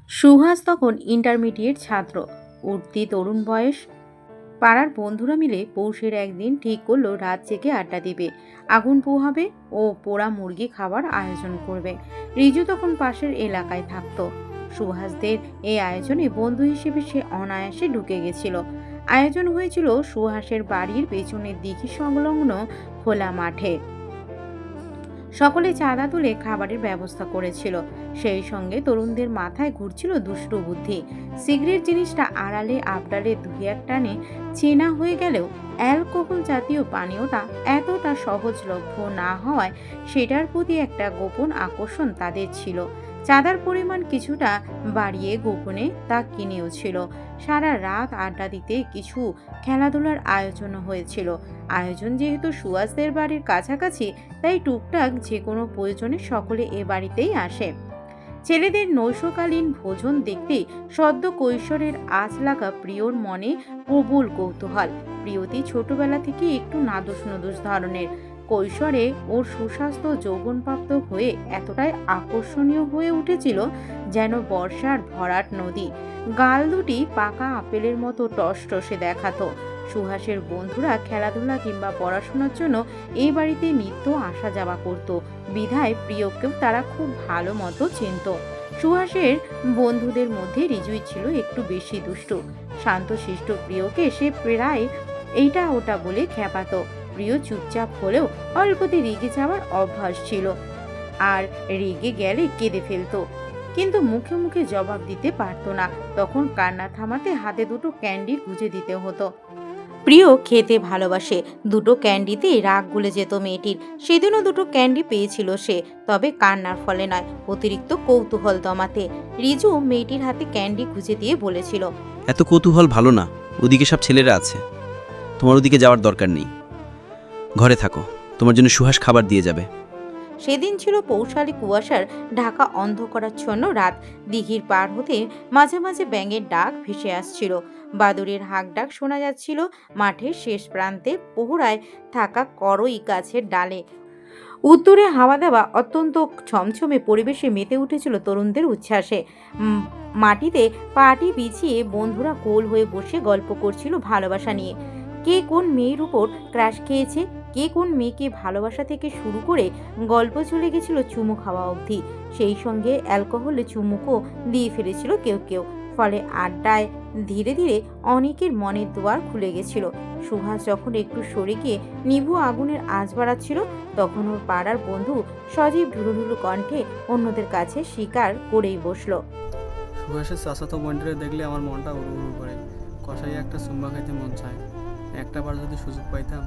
সুহাস তখন ইন্টারমিডিয়েট ছাত্র, উঠতি তরুণ বয়স। পাড়ার বন্ধুরা মিলে পৌষের একদিন ঠিক করলো রাত জেগে আড্ডা দিবে, আগুন পোহাবে ও পোড়া মুরগি খাবার আয়োজন করবে। রিজু তখন পাশের এলাকায় থাকতো। সুহাসদের এই আয়োজনে বন্ধু হিসেবে সে অনায়াসে ঢুকে গেছিল। আয়োজন হয়েছিল সুহাসের বাড়ির পেছনের দিঘি সংলগ্ন খোলা মাঠে। সকলে চাঁদা তুলে খাবারের ব্যবস্থা করেছিল। সেই সঙ্গে তরুণদের মাথায় ঘুরছিল দুষ্ট বুদ্ধি। সিগারেট জিনিসটা আড়ালে আবডালে দুই এক টানে চেনা হয়ে গেলেও অ্যালকোহল জাতীয় পানীয়টা এতটা সহজলভ্য না হওয়ায় সেটার প্রতি একটা গোপন আকর্ষণ তাদের ছিল। চাঁদার পরিমাণ কিছুটা বাড়িয়ে গোপনে তা কিনেও ছিল। সারা রাত আড্ডা দিতে কিছু খেলাধুলার আয়োজনও হয়েছিল। আয়োজন যেহেতু সুহাসদের বাড়ির কাছাকাছি, তাই টুকটাক যে কোনো প্রয়োজনে সকলে এ বাড়িতেই আসে। ছেলেদের নৈশকালীন ভোজন দেখতে সদ্য কৈশোরের আঁচ লাগা প্রিয়র মনে প্রবল কৌতূহল। প্রিয়তি ছোটবেলা থেকে একটু নাদুস নুদুস ধরনের। কৈশোরে ওর সুস্বাস্থ্য যৌবনপ্রাপ্ত হয়ে এতটাই আকর্ষণীয় হয়ে উঠেছিল যেন বর্ষার ভরাট নদী। গাল দুটি পাকা আপেলের মতো টসটসে দেখাতো। সুহাসের বন্ধুরা খেলাধুলা কিংবা পড়াশোনার জন্য এই বাড়িতে নিত্য আসা যাওয়া করত, বিধায় প্রিয়কেও তারা খুব ভালো মতো চিনত। সুহাসের বন্ধুদের মধ্যে রিজুই ছিল একটু বেশি দুষ্টু। শান্তশিষ্ট প্রিয়কে সে প্রায় এইটা ওটা বলে খেপাতো। প্রিয় চুপচাপ হলেও অল্পতে রেগে যাওয়ার অভ্যাস ছিল, আর রেগে গেলে কেঁদে ফেলতো, কিন্তু মুখে মুখে জবাব দিতে পারতো না। তখন কান্না থামাতে হাতে দুটো ক্যান্ডি গুঁজে দিতে হতো। প্রিয় খেতে ভালোবাসে, দুটো ক্যান্ডিতে রাগ গুলে যেত মেয়েটির। সেদিনও দুটো ক্যান্ডি পেয়েছিল সে, তবে কান্নার ফলে নয়, অতিরিক্ত কৌতূহল দমাতে। রিজু মেয়েটির হাতে ক্যান্ডি গুঁজে দিয়ে বলেছিল, এত কৌতূহল ভালো না, ওদিকে সব ছেলেরা আছে, তোমার ওদিকে যাওয়ার দরকার নেই, ঘরে থাকো, তোমার জন্য সুহাস খাবার দিয়ে যাবে। সেদিন ছিল পৌষালি কুয়াশার ঢাকা অন্ধকারাচ্ছন্ন রাত। দিঘির পার হতে মাঝে মাঝে ব্যাঙের ডাক ভেসে আসছিল, বাদুড়ের হাঁক ডাক শোনা যাচ্ছিল মাঠের শেষ প্রান্তে পোহরায় থাকা করই গাছের ডালে। উত্তরে হাওয়া দেওয়া অত্যন্ত ছমছমে পরিবেশে মেতে উঠেছিল তরুণদের উচ্ছ্বাসে। মাটিতে পাটি বিছিয়ে বন্ধুরা গোল হয়ে বসে গল্প করছিল ভালোবাসা নিয়ে। কে কোন মেয়ের উপর ক্রাশ খেয়েছে, কে কোন মেয়েকে ভালোবাসা থেকে শুরু করে গল্প চলে গেছিল চুমু খাওয়া অবধি। সেই সঙ্গে অ্যালকোহলে চুমুকও দিয়ে ফেলেছিল কেউ কেউ। ফলে আড্ডায় ধীরে ধীরে অনেকের মনের দুয়ার খুলে গেছিল। সুহাস যখন একটু সরে গিয়ে নিভু আগুনের আঁচ বাড়াচ্ছিল, তখন ওর পাড়ার বন্ধু সজীব ঢুলুঢুলু কণ্ঠে অন্যদের কাছে স্বীকার করেই বসলো, সুহাসের চাচাতো বোনটারে দেখলে আমার মনটা উড়ু উড়ু করে, কষাই একটা চুম্বা খাইতে মন চায়, একটা বার যদি সুযোগ পাইতাম।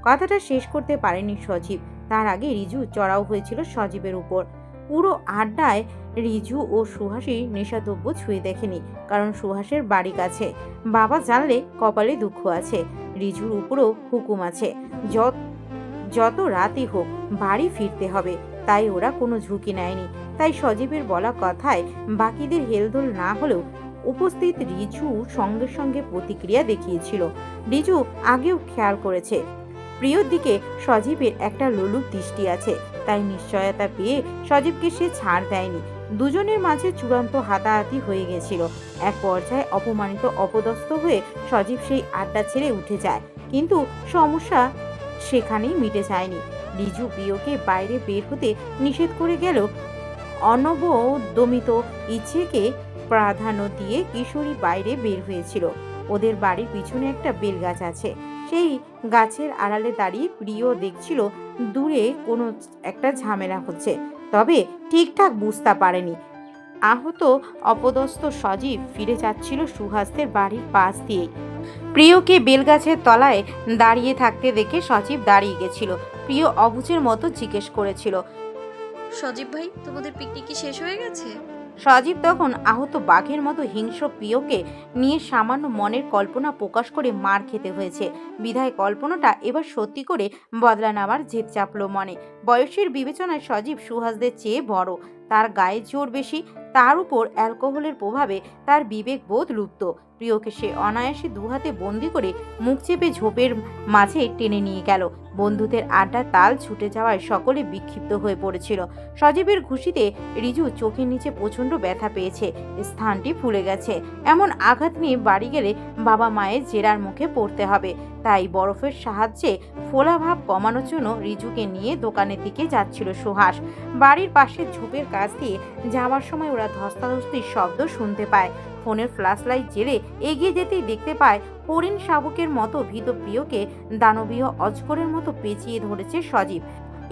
কথাটা শেষ করতে পারেনি সজীব, তার আগে রিজু চড়াও হয়েছিল সজীবের উপর। পুরো আড্ডায় রিজু ও সুহাসী নেশাদ্রব্য ছুঁয়ে দেখেনি, কারণ সুহাসের বাড়ি কাছে। বাবা জানলে কপালে দুঃখ আছে, রিজুর উপরও হুকুম আছে, যত রাতই হোক বাড়ি ফিরতে হবে। তাই ওরা কোনো ঝুঁকি নেয়নি। তাই সজীবের বলা কথায় বাকিদের হেলদোল না হলেও উপস্থিত রিজু সঙ্গে সঙ্গে প্রতিক্রিয়া দেখিয়েছিল। রিজু আগেও খেয়াল করেছে প্রিয়র দিকে সজীবের একটা লোলুপ দৃষ্টি আছে, তাই নিশ্চয়তা পেয়ে সজীবকে সে ছাড় দেয়নি। দুজনের মাঝে চূড়ান্ত হাতাহাতি হয়ে গেছিল। এক পর্যায়ে অপমানিত অপদস্থ হয়ে সজীব সেই আড্ডা ছেড়ে উঠে যায়, কিন্তু সমস্যা সেখানেই মিটে যায়নি। রিজু প্রিয়কে বাইরে বের হতে নিষেধ করে গেল, অনবদমিত ইচ্ছেকে প্রাধান্য দিয়ে কিশোরী বাইরে বের হয়েছিল। ওদের বাড়ির পিছনে একটা বেলগাছ আছে, সেই গাছের আড়ালে দাঁড়িয়ে প্রিয় দেখছিল দূরে কোনো একটা ঝামেলা হচ্ছে, তবে ঠিকঠাক বুঝতে পারেনি। আহত অপদস্থ সজীব ফিরে যাচ্ছিল সুহাসদের বাড়ির পাশ দিয়ে। প্রিয়কে বেলগাছের তলায় দাঁড়িয়ে থাকতে দেখে সজীব দাঁড়িয়ে গেছিল। প্রিয় অবুঝের মতো জিজ্ঞেস করেছিল, সজীব ভাই, তোমাদের পিকনিক কি শেষ হয়ে গেছে? সজীব তখন আহত বাঘের মতো হিংস্র প্রিয়কে নিয়ে সামান্য মনের কল্পনা প্রকাশ করে মার খেতে হয়েছে, বিধায় কল্পনাটা এবার সত্যি করে বদলা নেওয়ার জেদ চাপল মনে। বয়সের বিবেচনায় সজীব সুহাসদের চেয়ে বড়, তার গায়ে জোর বেশি, তার উপর অ্যালকোহলের প্রভাবে তার বিবেক বোধ লুপ্ত। প্রিয়কে সে অনায়াসে দুহাতে বন্দি করে মুখ চেপে ঝোপের মাঝে টেনে নিয়ে গেল। বন্ধুদের আড্ডা তাল ছুটে যাওয়ায় সকলে বিক্ষিপ্ত হয়ে পড়েছিল। সজীবের ঘুষিতে রিজু চোখের নিচে প্রচণ্ড ব্যথা পেয়েছে, স্থানটি ফুলে গেছে। এমন আঘাত নিয়ে বাড়ি গেলে বাবা মায়ের জেরার মুখে পড়তে হবে। তাই বরফের সাহায্যে ফোলা ভাব কমানোর জন্য রিজুকে নিয়ে দোকানের দিকে যাচ্ছিল সুহাস। বাড়ির পাশের ঝোপের কাছ দিয়ে যাওয়ার সময় ওরা ধস্তাধস্তির শব্দ শুনতে পায়। ফোনের ফ্ল্যাশ লাইট জেলে এগিয়ে যেতেই দেখতে পায় হরিণ শাবকের মতো ভীত প্রিয়কে দানবীয় অজগরের মতো পেঁচিয়ে ধরেছে সজীব।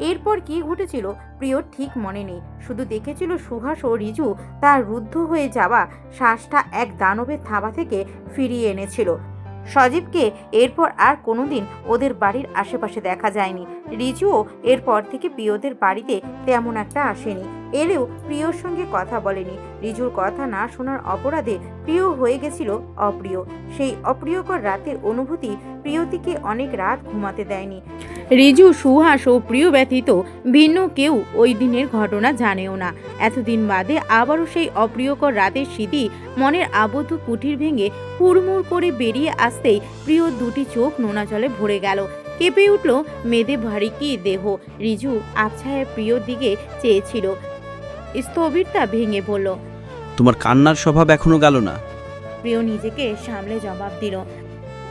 এরপর কি ঘটেছিল প্রিয়র ঠিক মনে নেই, শুধু দেখেছিল সুহাস ও রিজু তার রুদ্ধ হয়ে যাওয়া শ্বাসটা এক দানবের থাবা থেকে ফিরিয়ে এনেছিল। সজীবকে এরপর আর কোনোদিন ওদের বাড়ির আশেপাশে দেখা যায়নি। রিজুও এরপর থেকে প্রিয়দের বাড়িতে তেমন একটা আসেনি, এলেও প্রিয়র সঙ্গে কথা বলেনি। রিজুর কথা না শোনার অপরাধে প্রিয় হয়ে গেছিল অপ্রিয়। সেই অপ্রিয়কর রাতের অনুভূতি প্রিয়তিকে অনেক রাত ঘুমাতে দেয়নি। রিজু, সুহাস ও প্রিয় ব্যতীত ভিন্ন কেউ ওই দিনের ঘটনা জানেও না। এতদিন বাদে আবারও সেই অপ্রিয়কর রাতের স্মৃতি মনের আবদ্ধ কুঠির ভেঙে হুড়মুড় করে বেরিয়ে আসতেই প্রিয় দুটি চোখ নোনা জলে ভরে গেল। কেঁপে উঠল মেদে ভারী কি দেহ। রিজু আবছায়ায় প্রিয়র দিকে চেয়েছিল, স্থবিরতা ভেঙে পড়ল। তোমার কান্নার স্বভাব এখনো গেল না। প্রিয় নিজেকে সামলে জবাব দিল।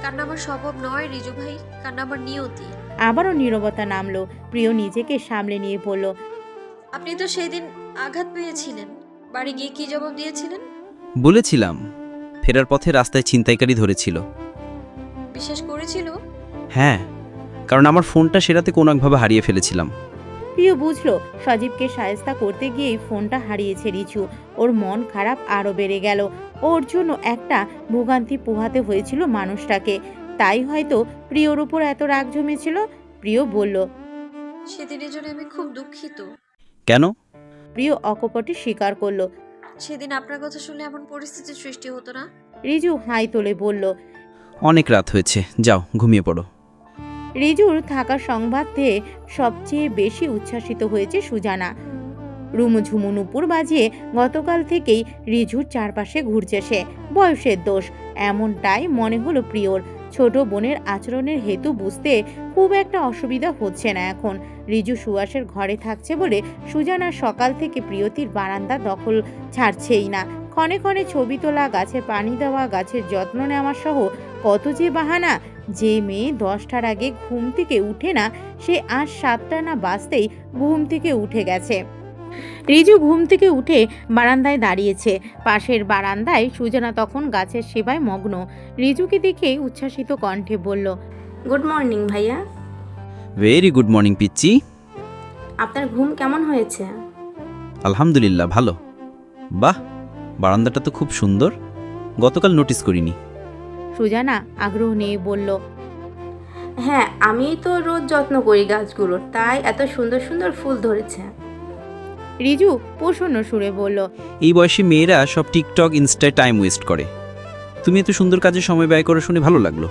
কান্না আমার স্বভাব নয় রিজু ভাই, কান্না আমার নিয়তি। আবারও নীরবতা নামলো। প্রিয় নিজেকে সামলে নিয়ে বলল, আপনি তো সেই দিন আঘাত পেয়েছিলেন, বাড়ি গিয়ে কি জবাব দিয়েছিলেন? বলেছিলাম, ফেরার পথে রাস্তায় ছিনতাইকারী ধরেছিল। বিশ্বাস করেছিল? হ্যাঁ, কারণ আমার ফোনটা সে রাতে কোনো একভাবে হারিয়ে ফেলেছিলাম। প্রিয় বুঝলো সজীবকে সায়স্তা করতে গিয়েই ফোনটা হারিয়েছে রিজু। ওর মন খারাপ আরও বেড়ে গেল। ওর জন্য একটা ভোগান্তি পোহাতে হয়েছিল মানুষটাকে, তাই হয়তো প্রিয়র উপর এত রাগ জমেছিল। প্রিয় বলল, সেদিনের জন্য আমি খুব দুঃখিত। কেন? প্রিয় অকপটে স্বীকার করলো। সেদিন আপনার কথা শুনলে এমন পরিস্থিতির সৃষ্টি হতো না। রিজু হাই তোলে বলল, অনেক রাত হয়েছে, যাও ঘুমিয়ে পড়ো। রিজুর থাকার সংবাদ পেয়ে সবচেয়ে বেশি উচ্ছ্বাসিত হয়েছে সুজানা। রুমঝুমু নুপুর বাজিয়ে গতকাল থেকেই রিজুর চারপাশে ঘুরছে সে। বয়সের দোষ, এমনটাই মনে হলো প্রিয়র। ছোট বোনের আচরণের হেতু বুঝতে খুব একটা অসুবিধা হচ্ছে না এখন। রিজু সুহাসের ঘরে থাকছে বলে সুজানা সকাল থেকে প্রিয়তির বারান্দা দখল ছাড়ছেই না। ক্ষণে ক্ষণে ছবি তোলা, গাছে পানি দেওয়া, গাছের যত্ন নেওয়া সহ কত যে বাহানা। যে মেয়ে 10টার আগে ঘুম থেকে উঠে না, সে আজ 7টা না বাজতেই ঘুম থেকে উঠে গেছে। রিজু ঘুম থেকে উঠে বারান্দায় দাঁড়িয়েছে। পাশের বারান্দায় সুজানা তখন গাছের সেবায় মগ্ন। রিজুকে দেখে উচ্ছ্বাসিত কণ্ঠে বলল, গুড মর্নিং ভাইয়া। ভেরি গুড মর্নিং পিচ্চি। আপনার ঘুম কেমন হয়েছে? আলহামদুলিল্লাহ ভালো। বাহ, বারান্দাটা তো খুব সুন্দর, গতকাল নোটিস করিনি। সুজানা আগ্রহ নিয়ে বলল, হ্যাঁ, আমি তো রোজ যত্ন করি গাছগুলোর, তাই এত সুন্দর সুন্দর ফুল ধরেছে। রিজু প্রসন্ন সুরে বলল, এই বয়সী মেয়েরা সব টিকটক, ইনস্টায় টাইম ওয়েস্ট করে। তুমি এত সুন্দর কাজে সময় ব্যয় করে শুনে ভালো লাগলো।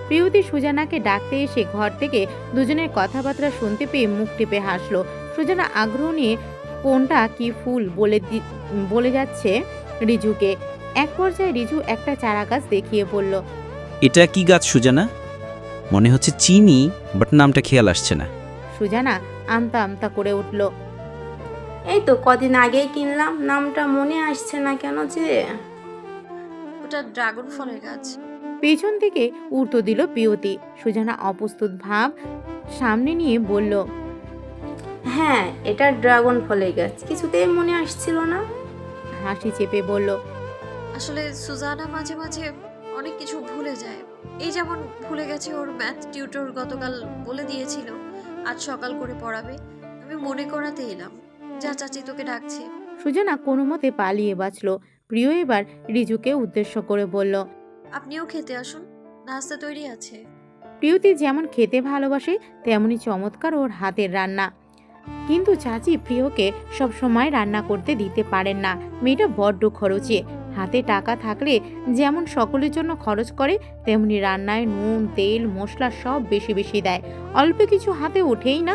প্রিয়তি সুজানাকে ডাকতে এসে ঘর থেকে দুজনের কথাবার্তা শুনতে পেয়ে মুখ টিপে হাসলো। সুজানা আগ্রহ নিয়ে কোনটা কি ফুল বলে যাচ্ছে রিজুকে। এক পর্যায়ে রিজু একটা চারা গাছ দেখিয়ে বলল, এটা কি গাছ সুজানা? মনে হচ্ছে চিনি, বাট নামটা খেয়াল আসছে না। সুজানা আমতা আমতা করে উঠল, এই তো কদিন আগেই কিনলাম, নামটা মনে আসছে না কেন যে। ওটা ড্রাগন ফলের গাছ। পেছন থেকে উড়তো দিল প্রিয়তি। সুজানা অপ্রস্তুত ভাব সামনে নিয়ে বলল, হ্যাঁ, এটা ড্রাগন ফলের গাছ, কিছুতেই মনে আসছিল না। হাসি চেপে বলল, আসলে সুজানা মাঝে মাঝে অনেক কিছু ভুলে যায়। এই যেমন ভুলে গেছে ওর ম্যাথ টিউটর গতকাল বলে দিয়েছিল আজ সকাল করে পড়াবে। আমি মনে করাতে এলাম। যা চাচি তোকে ডাকছে। সুজানা কোনো মতে পালিয়ে বাঁচল। প্রিয় এবার রিজুকে উদ্দেশ্য করে বলল, আপনিও খেতে আসুন, নাস্তা তৈরি আছে। প্রিয়তি যেমন খেতে ভালোবাসে তেমনি চমৎকার ওর হাতের রান্না। কিন্তু চাচি প্রিয়কে সব সময় রান্না করতে দিতে পারেন না। মেয়েটা বড্ড খরচে। হাতে টাকা থাকলে যেমন সকলের জন্য খরচ করে, তেমনি রান্নায় নুন, তেল, মশলা সব বেশি বেশি দেয়। অল্প কিছু হাতে ওঠেই না।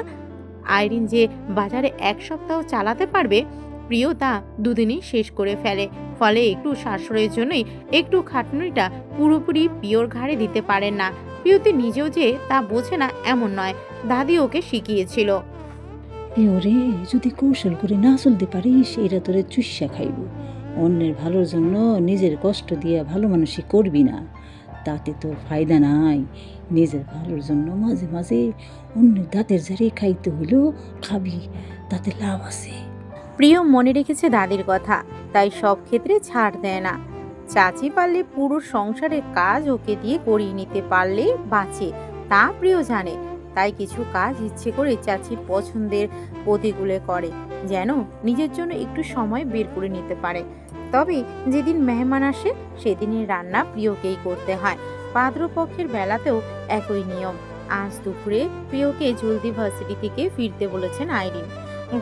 আইরিন যে বাজারে 1 সপ্তাহ চালাতে পারবে, প্রিয় তা দুদিনই শেষ করে ফেলে। ফলে একটু সাশ্রয়ের জন্যই একটু খাটুনিটা পুরোপুরি প্রিয়র ঘাড়ে দিতে পারেন না। প্রিয়তি নিজেও যে তা বোঝে না এমন নয়, দাদি ওকে শিখিয়েছিল। ওরে যদি কৌশল করে না চলতে পারিস এরা তোরে চুষা খাইব। অন্যের ভালোর জন্য নিজের কষ্ট দিয়ে ভালো মানুষই করবি না, তাতে তোর ফায়দা নাই। নিজের ভালোর জন্য মাঝে মাঝে অন্যের দাঁতের ঝাড়ি খাইতে হইলেও খাবি, তাতে লাভ আছে। প্রিয় মনে রেখেছে দাদির কথা, তাই সব ক্ষেত্রে ছাড় দেয় না। চাচি পারলে পুরো সংসারের কাজ ওকে দিয়ে করিয়ে নিতে পারলে বাঁচে, তা প্রিয় জানে। তাই কিছু কাজ ইচ্ছে করে চাচির পছন্দের প্রতিকূলে করে, যেন নিজের জন্য একটু সময় বের করে নিতে পারে। তবে যেদিন মেহমান আসে সেদিনের রান্না প্রিয়কেই করতে হয়। পাত্রপক্ষের বেলাতেও একই নিয়ম। আজ দুপুরে প্রিয়কে জলদি ভার্সিটি থেকে ফিরতে বলেছেন আইরিন।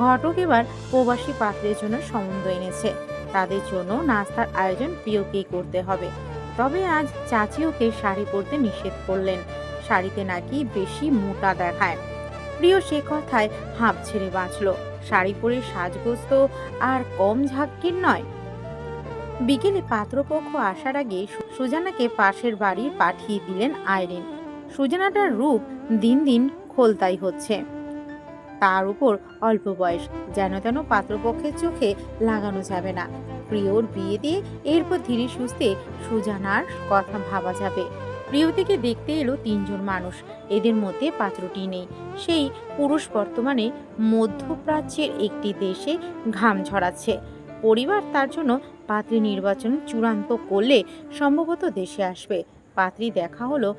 ঘটক এবার প্রবাসী পাত্রের জন্য সম্বন্ধ এনেছে, তাদের জন্য নাস্তার আয়োজন প্রিয়কেই করতে হবে। তবে আজ চাচি ওকে শাড়ি পরতে নিষেধ করলেন, শাড়িতে নাকি বেশি মোটা দেখায়। প্রিয় সে কথায় হাঁপ ছেড়ে বাঁচল। শাড়ি পরে সাজগোজ তো আর কম ঝাঁকির নয়। বিকেলে পাত্রপক্ষ আসার আগে সুজানাকে পাশের বাড়ি পাঠিয়ে দিলেন আইরিন। সুজানাটার রূপ দিন দিন খোলতাই হচ্ছে, তার উপর অল্প বয়স, যেন তেন পাত্রপক্ষের চোখে লাগানো যাবে না। প্রিয়র বিয়ে দিয়ে এরপর ধীরে সুস্থে সুজানার কথা ভাবা যাবে। প্রিয়তিকে দেখতে এলো 3 জন মানুষ, এদের মধ্যে পাত্রটি নেই। সেই পুরুষ বর্তমানে মধ্যপ্রাচ্যের একটি দেশে ঘাম ঝরাচ্ছে। পরিবার তার জন্য পাত্রী নির্বাচন চূড়ান্ত করলে সম্ভবত দেশে আসবে। পাত্রী দেখা হলো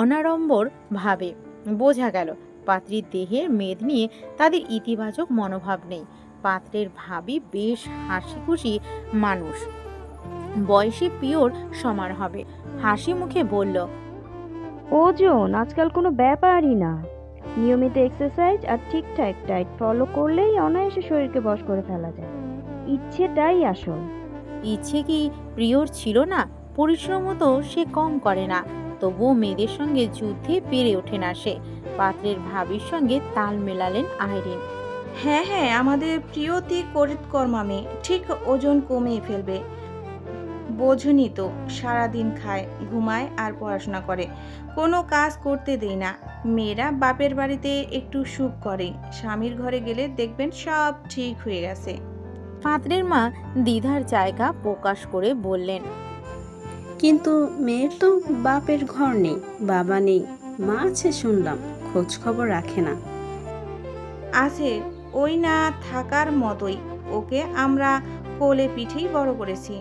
অনাড়ম্বর ভাবে, বোঝা গেল পাত্রীর দেহের মেদ নিয়ে তাদের ইতিবাচক মনোভাব নেই। পাত্রের ভাবি বেশ হাসি খুশি মানুষ, বয়সে পিওর সমান হবে। হাসি মুখে বলল, ওজন আজকাল কোনো ব্যাপারই না। নিয়মিত এক্সারসাইজ আর ঠিকঠাক ডায়েট ফলো করলেই অনায়াসে শরীরকে বশ করে ফেলা যায়। ইচ্ছেটাই আসল। ইচ্ছে কি প্রিয়র ছিল না? পরিশ্রমও তো সে কম করে না, তবুও মেয়েদের সঙ্গে যুদ্ধে পেরে ওঠে না সে। পাত্রের ভাবির সঙ্গে তাল মেলালেন আইরিন। হ্যাঁ হ্যাঁ, আমাদের প্রিয়তি করিতকর্মা মেয়ে, ঠিক ওজন কমিয়ে ফেলবে। বোঝনি তো, সারাদিন খায় ঘুমায় আর পড়াশোনা করে, কোনো কাজ করতে দেই না। মেয়েরা বাপের বাড়িতে একটু সুখ করে, স্বামীর ঘরে গেলে দেখবেন সব ঠিক হয়ে গেছে। পাত্রের মা দ্বিধার জায়গা প্রকাশ করে বললেন, কিন্তু মেয়ের তো বাপের ঘর নেই, বাবা নেই, মা আছে শুনলাম, খোঁজ খবর রাখে না। আছে, ওই না থাকার মতোই। ওকে আমরা কোলে পিঠেই বড় করেছি।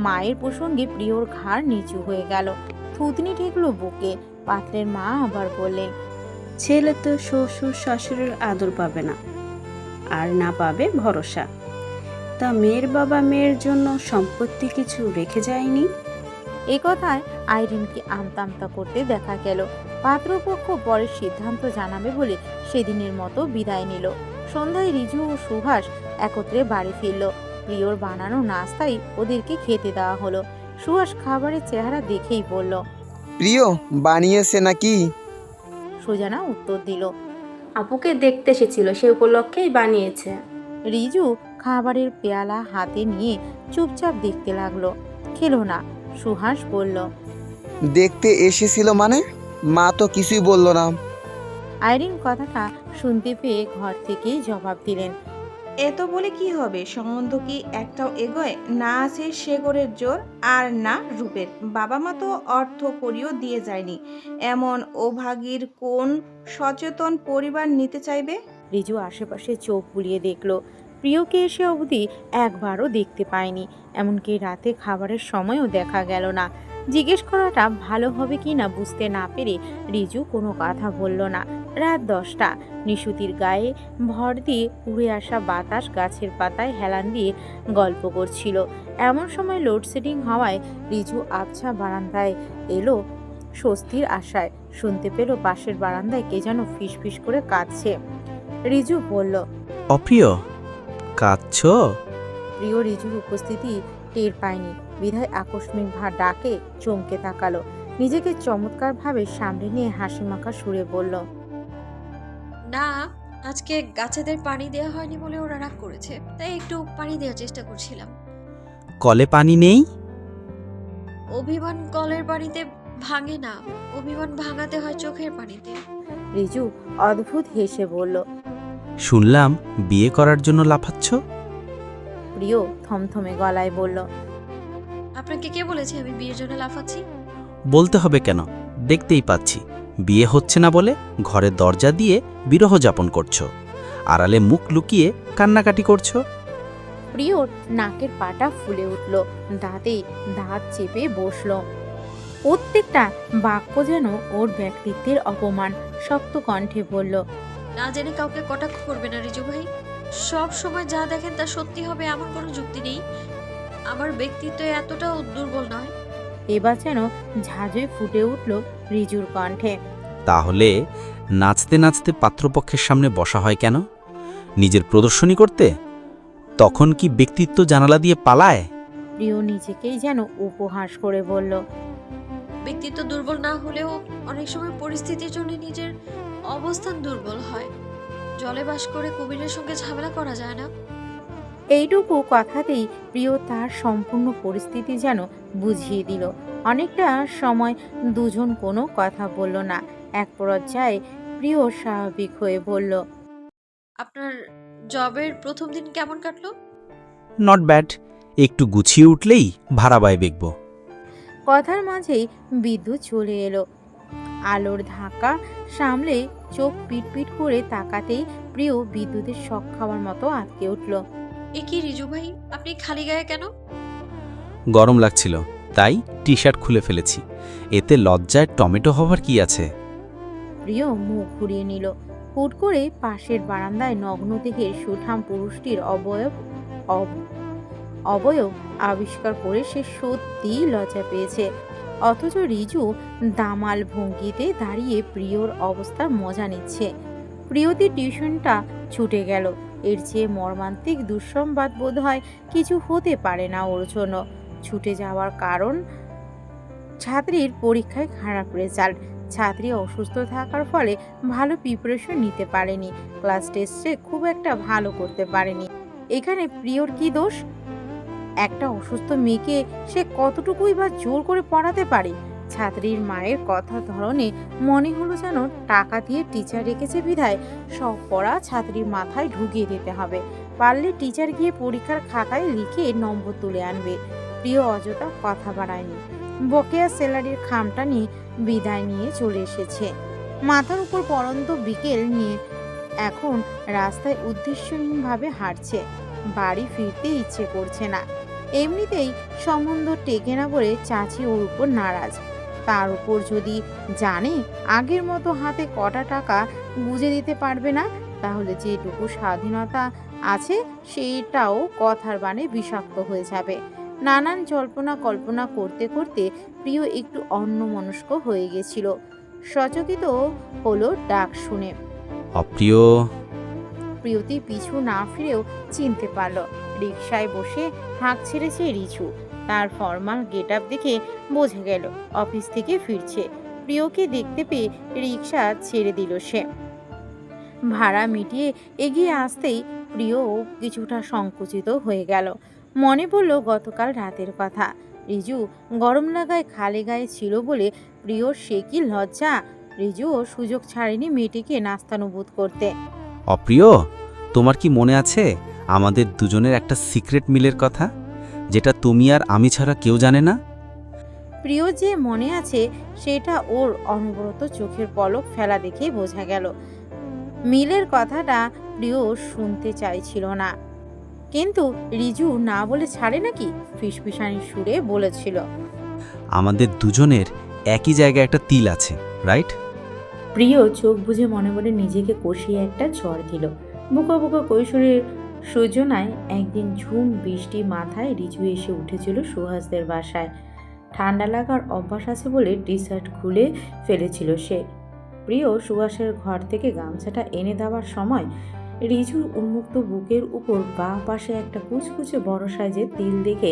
মায়ের প্রসঙ্গে প্রিয়র ঘাড় নিচু হয়ে গেল, থুতনি ঠেকলো বুকে। পাত্রের মা আবার বললেন, ছেলে তো শ্বশুর শাশুড়ির আদর পাবে না, আর না পাবে ভরসা। তা মেয়ের বাবা মেয়ের জন্য সম্পত্তি কিছু রেখে যায়নি? এ কথায় আইরিনকে আমতা করতে দেখা গেল। পাত্রপক্ষ পরের সিদ্ধান্ত জানাবে বলে সেদিনের মতো বিদায় নিল। সন্ধ্যায় রিজু ও সুভাষ একত্রে বাড়ি ফিরল। প্রিয়র বানানো নাস্তাই ওদেরকে খেতে দেওয়া হলো। সুভাষ খাবারের চেহারা দেখেই বলল, প্রিয় বানিয়েছে নাকি? সুজানা উত্তর দিল, আপুকে দেখতে এসেছিল, সে উপলক্ষেই বানিয়েছে। রিজু খাবারের পেয়ালা হাতে নিয়ে চুপচাপ দেখতে লাগলো, খেলো না। সুহাস বলল, দেখতে এসেছিল মানে? মা তো কিছুই বলল না। আইরিন কথাটা শুনতে পেয়ে ঘর থেকেই জবাব দিলেন, এত বলে কি হবে, সম্বন্ধ কি একটাও এগোয় না? আছে শেকড়ের জোর আর না রূপের। বাবা মা তো অর্থ করিও দিয়ে যায়নি, এমন অভাগীর কোন সচেতন পরিবার নিতে চাইবে? রিজু আশেপাশে চোখ বুলিয়ে দেখলো, প্রিয়কে এসে অবধি একবারও দেখতে পায়নি। এমনকি রাতে খাবারের সময়ও দেখা গেল না। জিজ্ঞেস করাটা ভালো হবে কি না বুঝতে না পেরে রিজু কোনো কথা বলল না। রাত 10টা, নিশুতির গায়ে ভর দিয়ে উড়ে আসা বাতাস গাছের পাতায় হেলান দিয়ে গল্প করছিল। এমন সময় লোডশেডিং হওয়ায় রিজু আবছা বারান্দায় এলো স্বস্তির আশায়। শুনতে পেল পাশের বারান্দায় কে যেন ফিসফিস করে কাঁদছে। রিজু বলল, অপ্রিয়, কাঁদছো? প্রিয় রিজুর উপস্থিতি টের পায়নি বিধায় আকস্মিক ডাকে চমকে তাকালো। নিজেকে চমৎকারভাবে সামলে নিয়ে হাসি মাখা সুরে বলল, না, আজকে গাছেদের পানি দেওয়া হয়নি বলে ওরা রাগ করেছে, তাই একটু পানি দেওয়ার চেষ্টা করছিলাম। কলে পানি নেই? অভিমান কলের পানিতে ভাঙে না, অভিমান ভাঙাতে হয় চোখের পানিতে। রিজু অদ্ভুত হেসে বলল। শুনলাম বিয়ে করার জন্য লাফাচ্ছ। প্রিয় থমথমে গলায় বলল। আপনাকে কে বলেছে আমি বিয়ের জন্য লাফাচ্ছি? বলতে হবে কেন, দেখতেই পাচ্ছি বিয়ে হচ্ছে না বলে ঘরের দরজা দিয়ে বিরহ যাপন করছো, আড়ালে মুখ লুকিয়ে কান্নাকাটি করছো। প্রিয়র নাকের পাটা ফুলে উঠল, দাঁতে দাঁত চেপে বসল। প্রত্যেকটা বাক্য যেন ওর ব্যক্তিত্বের অপমান। শক্ত কণ্ঠে বলল। না জেনে কাউকে কটাক্ষ করবে না রিজু ভাই। সব সময় যা দেখেন তা সত্যি হবে এমন কোনো যুক্তি নেই। আমার ব্যক্তিত্ব এতটাও দুর্বল নয়। এবার যেন ঝাঁঝই ফুটে উঠল রিজুর কণ্ঠে। তাহলে নাচতে নাচতে পাত্রপক্ষের সামনে বসা হয় কেন? নিজের প্রদর্শনী করতে? তখন কি ব্যক্তিত্ব জানালা দিয়ে পালায়? প্রিয় নিজেকেই যেন উপহাস করে বলল। ব্যক্তিত্ব দুর্বল না হলেও অনেক সময় পরিস্থিতির জন্য নিজের অবস্থান দুর্বল হয়। জলে বাস করে কুমিরের সঙ্গে ঝামেলা করা যায় না। এইটুকু কথাতেই প্রিয় তার সম্পূর্ণ পরিস্থিতি যেন বুঝিয়ে দিল। অনেকটা সময় দুজন কোনো কথা বলল না। এক পর্যায়ে প্রিয় স্বাভাবিক হয়ে বলল। আপনার জবের প্রথম দিন কেমন কাটলো? নট ব্যাড, একটু গুছিয়ে উঠলেই ভাড়া বায় বেকব। কথার মাঝেই বিদ্যুৎ চলে এলো। আলোর ধাক্কা সামলে চোখ পিটপিট করে তাকাতেই প্রিয় বিদ্যুতের শক খাওয়ার মতো আটকে উঠল। এ কি রিজু ভাই, আপনি খালি গায়ে কেন? গরম লাগছিল তাই টি শার্ট খুলে ফেলেছি, এতে লজ্জায় টমেটো হবার কি আছে। প্রিয় মুখ ঘুরিয়ে নিল। হুট করে পাশের বারান্দায় নগ্ন থেকে সুঠাম পুরুষটির অবয়ব আবিষ্কার করে সে সত্যিই লজ্জা পেয়েছে। অথচ রিজু দামাল ভঙ্গিতে দাঁড়িয়ে প্রিয়র অবস্থার মজা নিচ্ছে। প্রিয়তির টিউশনটা ছুটে গেল। এর চেয়ে মর্মান্তিক দুঃসংবাদ বোধ হয় কিছু হতে পারে না ওর জন্য। ছুটে যাওয়ার কারণ ছাত্রীর পরীক্ষায় খারাপ রেজাল্ট। ছাত্রী অসুস্থ থাকার ফলে ভালো প্রিপারেশন নিতে পারেনি, ক্লাস টেস্টে খুব একটা ভালো করতে পারেনি। এখানে প্রিয়র কি দোষ? একটা অসুস্থ মেয়েকে সে কতটুকুই বা জোর করে পড়াতে পারে? ছাত্রীর মায়ের কথা ধরনে মনে হলো যেন টাকা দিয়ে টিচার রেখেছে বিধায় সব পড়া ছাত্রীর মাথায় ঢুকিয়ে দিতে হবে। পারলে টিচার গিয়ে পরীক্ষার খাতায় লিখে নম্বর তুলে আনবে। প্রিয় অযথা কথা বাড়ায়নি। বকেয়া স্যালারির খামটা নিয়ে বিদায় নিয়ে চলে এসেছে। মাথার উপর পড়ন্ত বিকেল নিয়ে এখন রাস্তায় উদ্দেশ্যহীনভাবে হাঁটছে। বাড়ি ফিরতে ইচ্ছে করছে না। এমনিতেই সম্বন্ধ টেকে না বলে চাচি ওর উপর নারাজ। তার উপর যদি জানে আগের মতো হাতে কটা টাকা বুঝে দিতে পারবে না, তাহলে যেটুকু স্বাধীনতা আছে সেটাও কথার বানে বিষাক্ত হয়ে যাবে। নানান জল্পনা কল্পনা করতে করতে প্রিয় একটু অন্যমনস্ক হয়ে গেছিল। সচকিত হলো ডাক শুনে। অপ্রিয়। প্রিয়তি পিছু না ফিরেও চিনতে পারল। রিকশায় বসে হাঁক ছেড়েছে রিছু। তার ফর্মাল গেট আপ দেখে বোঝা গেল অফিস থেকে ফিরছে। প্রিয়কে দেখতে পেয়ে রিকশা ছেড়ে দিল সে। ভাড়া মিটিয়ে এগিয়ে আসতেই প্রিয় কিছুটা সংকুচিত হয়ে গেল। মনে পড়ল গতকাল রাতের কথা। রিজু গরম লাগায় খালি গায়ে ছিল বলে প্রিয় সে কি লজ্জা। রিজুও সুযোগ ছাড়েনি মেয়েটিকে নাস্তানুবোধ করতে। অপ্রিয়, তোমার কি মনে আছে আমাদের দুজনের একটা সিক্রেট মিলের কথা, যেটা তুমি আর আমি ছাড়া কেউ জানে না? প্রিয় যে মনে আছে সেটা ওর অনবরত চোখের পলক ফেলা দেখে বোঝা গেল। মিলের কথাটা প্রিয় শুনতে চাইছিল না, কিন্তু রিজু না বলে ছাড়ে নাকি? ফিসফিসানির সুরে বলেছিল। আমাদের দুজনের একই জায়গায় একটা তিল আছে, রাইট? প্রিয় চোখ বুজে মনে মনে নিজেকে কষিয়ে একটা ঝড় দিল। বোকা বোকা কৈশোরের সূচনায় একদিন ঝুম বৃষ্টি মাথায় রিজু এসে উঠেছিল সুহাসদের বাসায়। ঠান্ডা লাগার অভ্যাস আছে বলে টি শার্ট খুলে ফেলেছিল সে। প্রিয় সুহাসের ঘর থেকে গামছাটা এনে দেওয়ার সময় রিজুর উন্মুক্ত বুকের উপর বাঁ পাশে একটা কুচকুচে বড় সাইজের তিল দেখে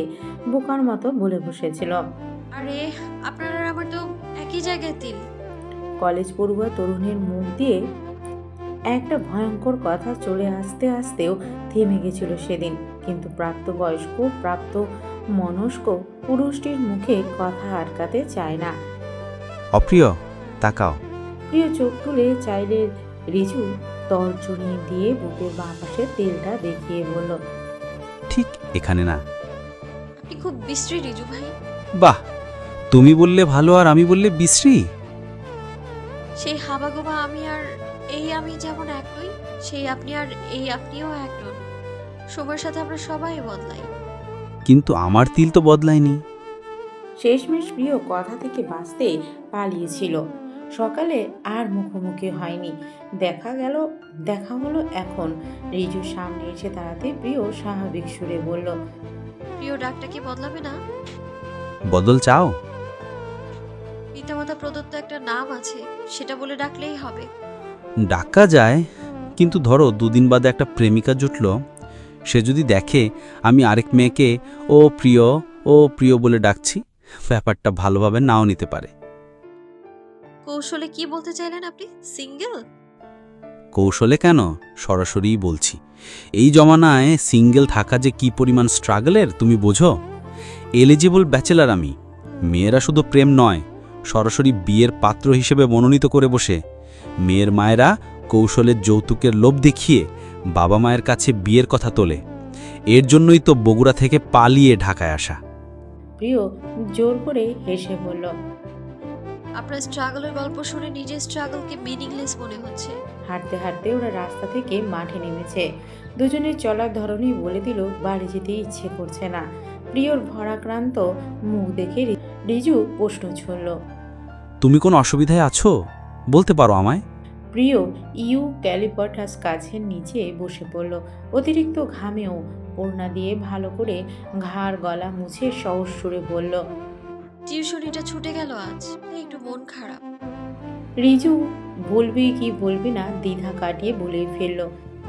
বোকার মতো বলে বসেছিল। আরে আপনার আর আমার তো একই জায়গায় তিল। কলেজ পড়ুয়া তরুণের মুখ দিয়ে একটা ভয়ঙ্কর কথা চলে আসতে আসতেও থেমে গেছিল সেদিন, কিন্তু প্রাপ্তবয়স্ক প্রাপ্ত মনস্ক পুরুষটির মুখে কথা আটকাতে চায় না। অপ্রিয়, তাকাও। প্রিয় চোখ তুলে চাইলে রিজু তর্জনী দিয়ে বুকের বাঁ পাশে তেলটা দেখিয়ে বলল, ঠিক এখানে না। আপনি খুব বিশ্রী রিজু ভাই। বাহ, তুমি বললে ভালো আর আমি বললে বিশ্রী। সেই হাবাগোবা আমি আর এই আমি যেমন এক নই, সেই আপনি আর এই আপনিও এক নন। সময়ের সাথে আমরা সবাই বদলাই। কিন্তু আমার তিল তো বদলায়নি। শেষমেশ প্রিয় কথা থেকে বাঁচতে পালিয়েছিল। সকালে আর মুখোমুখি হয়নি, দেখা হলো এখন। রিজুর সামনে এসে দাঁড়াতে প্রিয় স্বাভাবিক সুরে বলল, প্রিয় ডাকটা কি বদলাবে না? বদল চাও? পিতামাতা প্রদত্ত একটা নাম আছে, সেটা বলে ডাকলেই হবে। ডাকা যায়, কিন্তু ধরো দুদিন বাদে একটা প্রেমিকা জুটল, সে যদি দেখে আমি আরেক মেয়েকে ও প্রিয় বলে ডাকছি, ব্যাপারটা ভালোভাবে নাও নিতে পারে। কৌশলে কি বলতে চাইলেন আপনি? সিঙ্গেল? কৌশলে কেন, সরাসরিই বলছি। এই জমানায় সিঙ্গেল থাকা যে কি পরিমাণ স্ট্রাগলের তুমি বোঝো? এলিজিবল ব্যাচেলার আমি। মেয়েরা শুধু প্রেম নয়, সরাসরি বিয়ের পাত্র হিসেবে মনোনীত করে বসে। মেয়ের মায়েরা কৌশলের যৌতুকের লোভ দেখিয়ে বাবা মায়ের কাছে বিয়ের কথা তোলে। এর জন্যই তো বগুড়া থেকে পালিয়ে ঢাকায় আসা। প্রিয় জোর করে হেসে বলল, আপনার স্ট্রাগলের গল্প শুনে নিজের স্ট্রাগলকে মিনিংলেস মনে হচ্ছে। হাঁটতে হাঁটতে ওরা রাস্তা থেকে মাঠে নেমেছে। দুজনের চলার ধরনই বলে দিল বাড়ি যেতে ইচ্ছে করছে না। প্রিয়র ভরাক্রান্ত মুখ দেখে রিজু প্রশ্ন ছুড়ল, তুমি কোন অসুবিধায় আছো? বলতে পারো আমায়। প্রিয় ক্যালিপাটাস গাছের নিচে বসে পড়ল। অতিরিক্ত ঘামেও ওড়না দিয়ে ভালো করে ঘাড় গলা মুছে সহজ সুরে বলল, টিউশনিটা ছুটে গেল আজ, একটু মন খারাপ। রিজু বলবি কি বলবি না দ্বিধা কাটিয়ে বলেই ফেলল,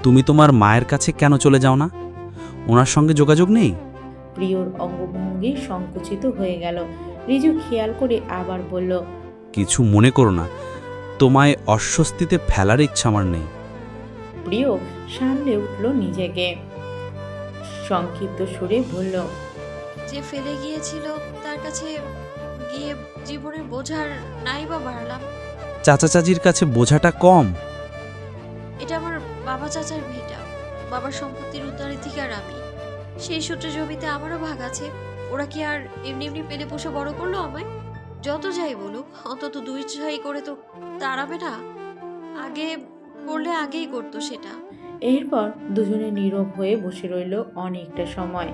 তুমি তোমার মায়ের কাছে কেন চলে যাও না? ওনার সঙ্গে যোগাযোগ নেই? প্রিয়র অঙ্গভঙ্গি সংকুচিত হয়ে গেল। রিজু খেয়াল করে আবার বলল, কিছু মনে করো না, তোমায় অস্বস্তিতে ফেলার ইচ্ছা আমার নেই। প্রিয় সামলে উঠল নিজেকে, সংক্ষিপ্ত সুরে বলল, যে ফেলে গিয়েছিল তার কাছে গিয়ে জীবনের বোঝার নাই বা বাড়লাম। চাচা চাচির কাছে বোঝাটা কম। এটা আমার বাবা চাচার ভিটা, বাবার সম্পত্তির উত্তরাধিকার আমি। সেই সূত্রে জমিতে আমারও ভাগ আছে। ওরা কি আর এমনি এমনি পেলে পুষে বড় করলো আমায়? যত যাই বলুক, অন্তত দুই ছাই করে তো তাড়াবে না। আগে করলে আগেই করতো সেটা। এরপর দুজনে নীরব হয়ে বসে রইল অনেকটা সময়।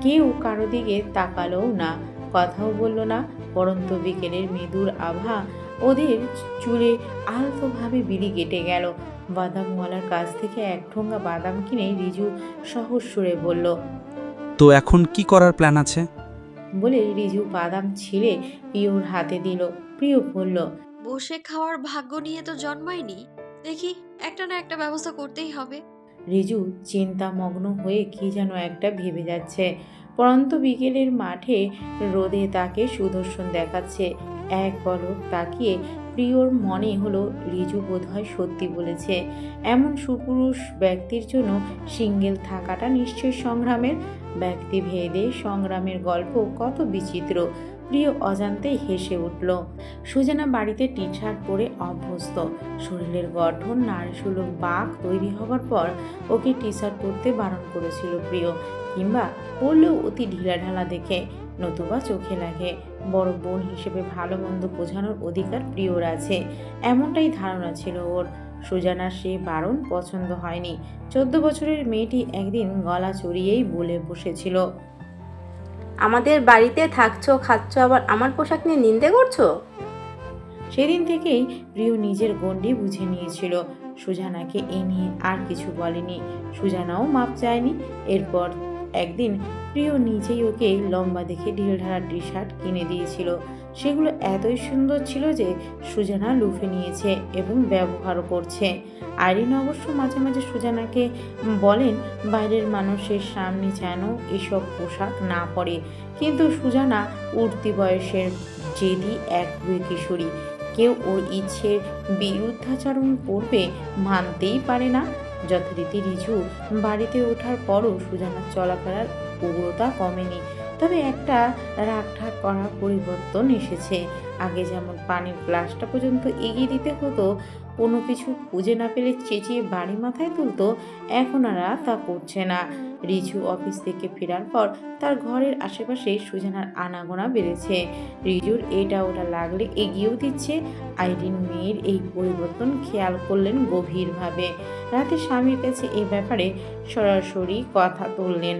কেউ কারো দিকে তাকালোও না, কথাও বলল না। পরন্ত বিকেলের মৃদুর আভা ওদের চুলে আলতোভাবে বিড়ি কেটে গেল। বাদামওয়ালার কাছ থেকে এক ঠোঙ্গা বাদাম কিনে রিজু সহজ সুরে বলল, তো এখন কি করার প্ল্যান আছে? বলে রিজু বাদাম ছিঁড়ে প্রিয়র হাতে দিল। প্রিয় বলল, বসে খাওয়ার ভাগ্য নিয়ে তো জন্মায়নি। দেখি একটা না একটা ব্যবস্থা করতেই হবে। রিজু চিন্তামগ্ন হয়ে কি যেন একটা ভেবে যাচ্ছে। পরন্ত বিকেলের মাঠে রোদে তাকে সুদর্শন দেখাচ্ছে। এক পলক তাকিয়ে প্রিয়র মনে হলো রিজু বোধহয় সত্যি বলেছে। এমন সুপুরুষ ব্যক্তির জন্য সিঙ্গেল থাকাটা নিশ্চয় সংগ্রামের। ব্যক্তিভেদে সংগ্রামের গল্প কত বিচিত্র। প্রিয় অজান্তেই হেসে উঠল। সুজানা বাড়িতে টি শার্ট পরে অভ্যস্ত। শরীরের গঠন নারীসুলভ বাঁক তৈরি হবার পর ওকে টি শার্ট পরতে বারণ করেছিল প্রিয়, কিংবা পরলেও অতি ঢিলাঢালা দেখে, নতুবা চোখে লাগে। বড় বোন হিসেবে ভালো মন্দ বোঝানোর অধিকার প্রিয়র আছে, এমনটাই ধারণা ছিল ওর। সুজানার সে বারণ পছন্দ হয়নি। 14 বছরের মেয়েটি একদিন গলা চড়িয়েই বলে বসেছিল, আমাদের বাড়িতে থাকছো, খাচ্ছ, আবার আমার পোশাক নিয়ে নিন্দে করছো? সেদিন থেকেই প্রিয় নিজের গণ্ডি বুঝে নিয়েছিল। সুজানাকে এ নিয়ে আর কিছু বলেনি, সুজানাও মাপ চায়নি। এরপর একদিন প্রিয় নিজেই ওকে লম্বা দেখে ঢিলঢালা টি শার্ট কিনে দিয়েছিল। সেগুলো এতই সুন্দর ছিল যে সুজানা লুফে নিয়েছে এবং ব্যবহারও করছে। আইরিন অবশ্য মাঝে মাঝে সুজানাকে বলেন বাইরের মানুষের সামনে যেন এসব পোশাক না পরে, কিন্তু সুজানা উঠতি বয়সের জেদি এক দুই কিশোরী, কেউ ওর ইচ্ছের বিরুদ্ধাচরণ করবে মানতেই পারে না। যথারীতি রিজু বাড়িতে ওঠার পরও সুজানার চলাফেরার উগ্রতা কমেনি, তবে একটা রাগঢাক করার পরিবর্তন এসেছে। আগে যেমন পানির গ্লাসটা পর্যন্ত এগিয়ে দিতে হতো, কোনো কিছু খুঁজে না পেলে চেঁচিয়ে বাড়ি মাথায় তুলতো, এখন আর তা করছে না। রিজু অফিস থেকে ফেরার পর তার ঘরের আশেপাশে সুজানার আনাগোনা বেড়েছে। রিজুর এটা ওটা লাগলে এগিয়েও দিচ্ছে। আইরিন মেয়ের এই পরিবর্তন খেয়াল করলেন গভীরভাবে। রাতে স্বামীর কাছে এ ব্যাপারে সরাসরি কথা তুললেন।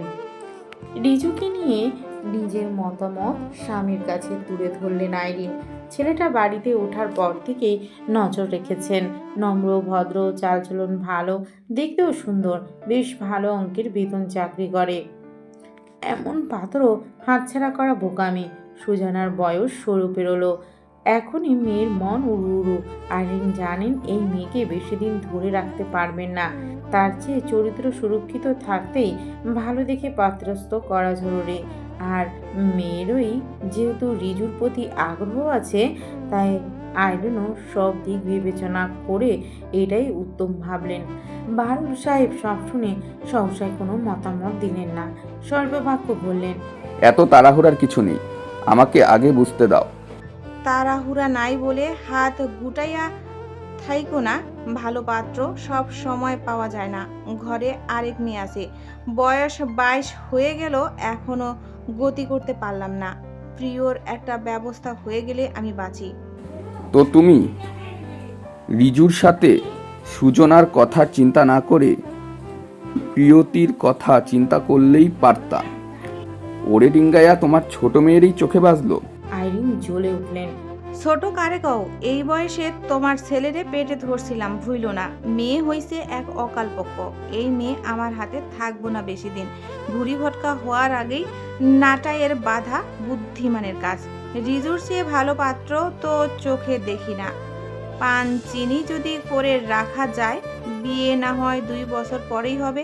রিজুকে নিয়ে নিজের মতামত স্বামীর কাছে তুলে ধরলেন আইরিন। ছেলেটা বাড়িতে ওঠার পর থেকেই নজর রেখেছেন। নম্র, ভদ্র, চালচলন ভালো, দেখতেও সুন্দর, বেশ ভালো অঙ্কের বেতন চাকরি করে। এমন পাত্রও হাতছাড়া করা বোকামি। সুজানার বয়স 16 পেরোলো। এখনই মেয়ের মন উড়ু উড়ু। আইরিন জানেন এই মেয়েকে বেশি দিন ধরে রাখতে পারবেন না। তার চেয়ে চরিত্র সুরক্ষিত থাকতেই ভালো দেখে পাত্রস্থ করা জরুরি। আর মেয়েরই যেহেতু রিজুর প্রতি আগ্রহ আছে, তাই আইরিনও সব দিক বিবেচনা করে এটাই উত্তম ভাবলেন। বাহারুল সাহেব সব শুনে সহসায় কোনো মতামত দিলেন না, স্বল্প বাক্য বললেন, এত তাড়াহুড়ার কিছু নেই, আমাকে আগে বুঝতে দাও। তাড়াহুড়া নাই বলে হাত গুটাইয়া থাইকো না। ভালো পাত্র সব সময় পাওয়া যায় না। ঘরে আরেক মেয়ে আছে, বয়স 22 হয়ে গেল, এখনো গতি করতে পারলাম না। প্রিয়র একটা ব্যবস্থা হয়ে গেলে আমি বাঁচি। তো তুমি রিজুর সাথে সুজনার কথা চিন্তা না করে প্রিয়তির কথা চিন্তা করলেই পারতা। ওরে ডিঙ্গাইয়া তোমার ছোট মেয়েরই চোখে বাজলো। আইরিন জ্বলে উঠলেন। ছোট কারে কও, এই বয়সে তোমার ছেলেরে পেটে ধরছিলাম, ভুইল না। মেয়ে হইছে এক অকালপক্ষ। এই মেয়ে আমার হাতে থাকবো না বেশি দিন। ভুড়ি ভটকা হওয়ার আগেই নাটাইয়ের বাধা বুদ্ধিমানের কাজ। রিজুর চেয়ে ভালো পাত্র তো চোখে দেখি না। পান চিনি যদি করে রাখা যায়, বিয়ে না হয় 2 বছর পরেই হবে,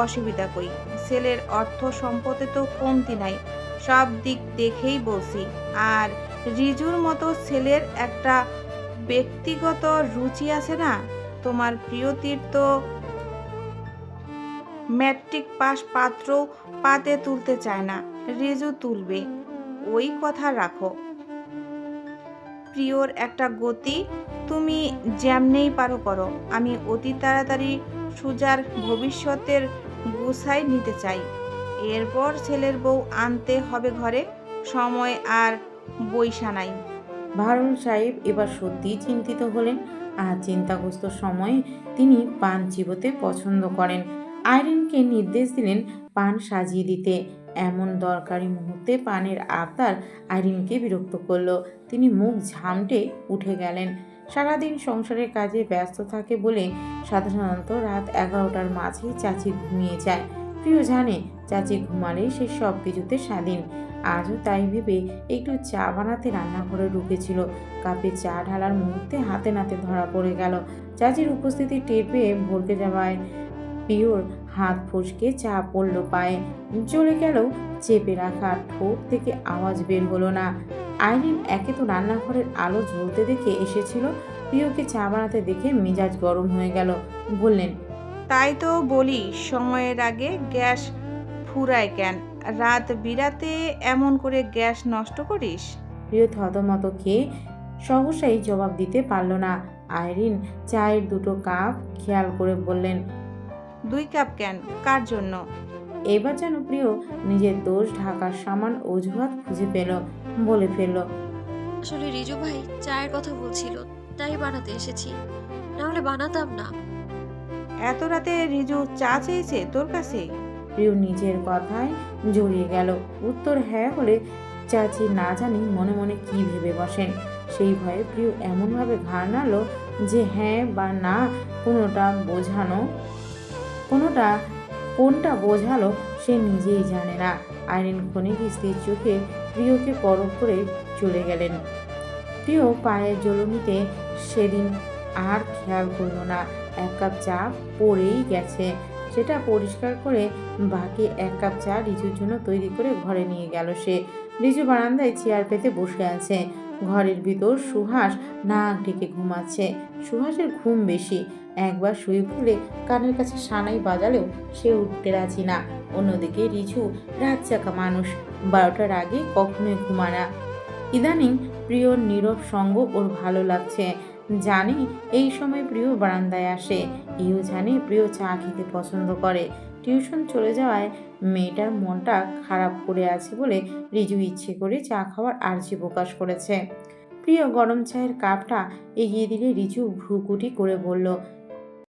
অসুবিধা কই। ছেলের অর্থ সম্পদে তো কমতি নাই, সব দিক দেখেই বলছি। আর রিজুর মতো ছেলের একটা ব্যক্তিগত রুচি আছে না? তোমার প্রিয়তির তো ম্যাট্রিক পাস পাত্র পাতে তুলতে চায় না, রিজু তুলবে, ওই কথা রাখো। প্রিয়র একটা গতি, তুমি যেমনেই পারো করো। আমি অতি তাড়াতাড়ি সুজার ভবিষ্যতের গুছাই নিতে চাই। এরপর ছেলের বউ আনতে হবে ঘরে, সময় আর বইসা নাই। বাহারুল সাহেব এবার সত্যিই চিন্তিত হলেন। আর চিন্তাগ্রস্ত সময়ে তিনি পান চিবোতে পছন্দ করেন। আইরিনকে নির্দেশ দিলেন পান সাজিয়ে দিতে। এমন দরকারি মুহূর্তে পানের আবদার আইরিনকে বিরক্ত করলো। তিনি মুখ ঝামটে উঠে গেলেন। সারাদিন সংসারের কাজে ব্যস্ত থাকে বলে সাধারণত রাত 11টার মাঝেই চাচি ঘুমিয়ে যায়। প্রিয় জানে চাচি ঘুমালেই সে সব কিছুতে স্বাধীন। আজও তাই ভেবে একটু চা বানাতে রান্নাঘরে ঢুকেছিল। কাপে চা ঢালার মুহূর্তে হাতে নাতে ধরা পড়ে গেল। চাচির উপস্থিতি টের পেয়ে ভরকে যাওয়ায় প্রিয়র হাত ফসকে চা পড়ল পায়ে। চলে গেল, চেপে রাখা ঠোঁট থেকে আওয়াজ বের হলো না। আইরিন একে তো রান্নাঘরের আলো জ্বলতে দেখে এসেছিল, প্রিয়কে চা বানাতে দেখে মেজাজ গরম হয়ে গেল। বললেন, তাই তো বলি সময়ের আগে গ্যাস ফুরায় কেন? রাত বিরাতে এমন করে গ্যাস নষ্ট করিস? প্রিয় থতমত খেয়ে সহসাই জবাব দিতে পারল না। আইরিন চায়ের 2 কাপ খেয়াল করে বললেন, 2 কাপ কেন? কার জন্য? এবার যেন প্রিয় নিজের দোষ ঢাকার সামান অজুহাত খুঁজে পেল। বলে ফেলল, আসলে রিজু ভাই চায়ের কথা বলছিল, তাই বানাতে এসেছি, না হলে বানাতাম না। এত রাতে রিজু চা চেয়েছে তোর কাছে? প্রিয় নিজের কথায় জড়িয়ে গেল। উত্তর হ্যাঁ হলে চাচি না জানি মনে মনে কি ভেবে বসেন। সেই ভয়ে প্রিয় এমনভাবে ঘাড় নাড়ল যে হ্যাঁ বা না কোনটা বোঝালো সে নিজেই জানে না। আইরিন ক্ষণিক স্থির চোখে প্রিয়কে পরখ করে চলে গেলেন। প্রিয় পায়ের জ্বলনিতে সেদিন আর খেয়াল করল না। 1 কাপ চা পড়েই গেছে, সেটা পরিষ্কার করে বাকি 1 কাপ চা রিজুর জন্য তৈরি করে ঘরে নিয়ে গেল সে। রিজু বারান্দায় চেয়ার পেতে বসে আছে। ঘরের ভিতর সুহাস নাক ডেকে ঘুমাচ্ছে। সুহাসের ঘুম বেশি, একবার শুয়ে পড়লে কানের কাছে সানাই বাজালেও সে উঠতে রাজি না। অন্যদিকে রিজু রাত জাগা মানুষ, 12টার আগে কখনোই ঘুমায় না। ইদানিং প্রিয়র নীরব সঙ্গ ওর ভালো লাগছে। জানে এই সময় প্রিয় বারান্দায় আসে, ইও জানে প্রিয় চা খেতে পছন্দ করে। টিউশন চলে যাওয়ায় মেয়েটার মনটা খারাপ করে আছে বলে রিজু ইচ্ছে করে চা খাওয়ার আর্জি প্রকাশ করেছে। প্রিয় গরম চায়ের কাপটা এগিয়ে দিলে রিজু ভ্রুকুটি করে বলল,